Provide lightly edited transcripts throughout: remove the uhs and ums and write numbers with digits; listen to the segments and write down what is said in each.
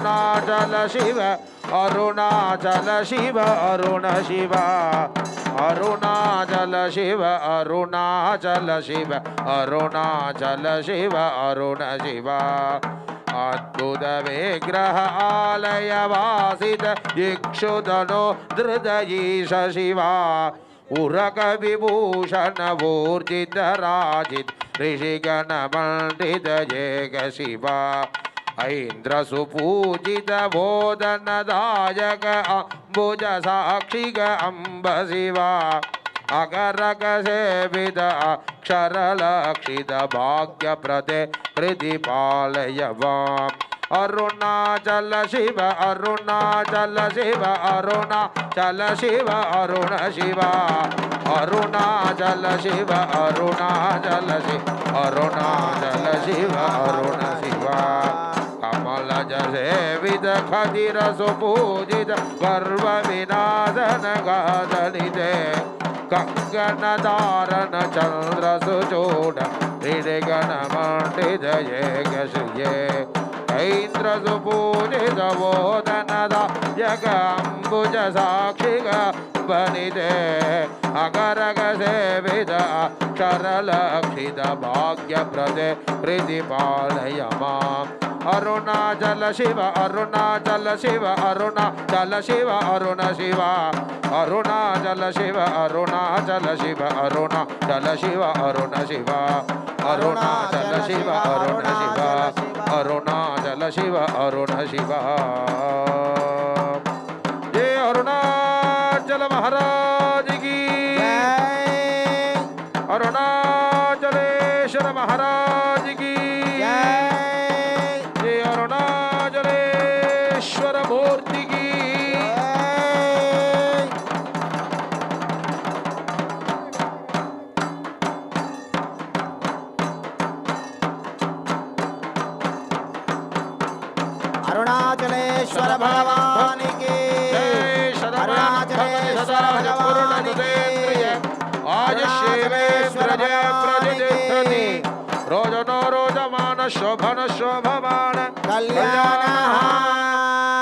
अरुणाचल शिव अरुणाचल शिव अरुण शिव अरुणाचल शिव अरुणाचल शिव अरुणाचल शिव अरुण शिव अद्भुत विग्रह आलय वासित इक्षुदनो हृदयीश शिवा उरक विभूषण ऊर्जित राजित ऋषिगण मंडित जग शिवा ऐन्द्र सुपूजित बोधनदायक अंबुज साक्षिग अंब शिवा अगरग सेवित अक्षर लक्षित भाग्य प्रदे हृदि पालय वाम अरुणाचल शिव अरुणाचल शिव अरुणाचल शिव अरुण शिव अरुणाचल शिव अरुणाचल शिव अरुणाचल शिव अरुण शिव कमल सेवित खदिर सुपूजित गर्व विनाशन गादलिते कंगन धारण चंद्र सुचूड हृदगण मंडित जग श्रिये ऐन्द्र सुपूजित बोधनदायक अंबुज साक्षिग बनिते अगरग सेवित अक्षर लक्षित भाग्य प्रदे हृदि पालय माम् अरुणाचल शिव अरुणाचल शिव अरुणाचल शिव अरुण शिव अरुणाचल शिव अरुणाचल शिव अरुणाचल शिव अरुण शिव अरुणाचल शिव अरुण शिव अरुणाचल शिव अरुण शिव जय अरुणाचल महाराज की अरुणाचलेश्वर महाराज की जय अरुणाचलेश्वर मूर्ति की अरुणाचलेश्वर भगवान की अरुणाचलेश्वर भगवान की आज शिवे प्रजय प्रजति रोजनो रोजमान शोभन शोभमान कल्याण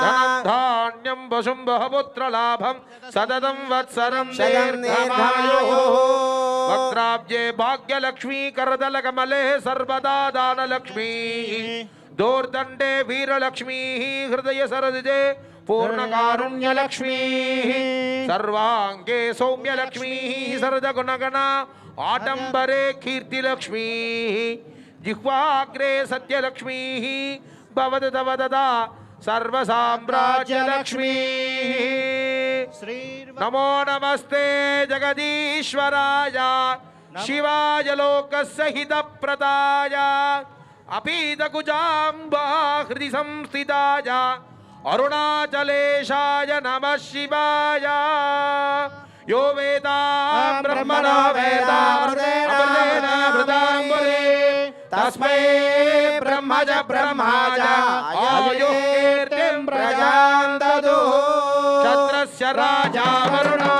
धनं धान्यं वसुं बहुपुत्र लाभं सततं वत्सरं दीर्घमायुः वक्त्राब्जे भाग्यलक्ष्मी करदलकमले सर्वदा दानलक्ष्मी दूर्दंडे वीरलक्ष्मी हृदय सरजे पूर्णकारुण्यलक्ष्मी सर्वांगे सौम्यलक्ष्मी सरदगुणगणा आडंबरे कीर्तिलक्ष्मी जिह्वाग्रे सत्यलक्ष्मी भवदवददा सर्वसाम्राज्यलक्ष्मी नमो नमस्ते जगदीश्वराय शिवाय लोकस्य हितप्रदाय अपीतकुजाम्बा हृदि संस्थिताय अरुणाचलेशाय नमः शिवाय यो वेदा ब्रह्मणो वेदा अमृतेन वृदाम्बरे तस्मै ब्रह्मज ब्रह्माज आयुः कीर्तिं प्रजां ददुः क्षत्रस्य राजा वरुणो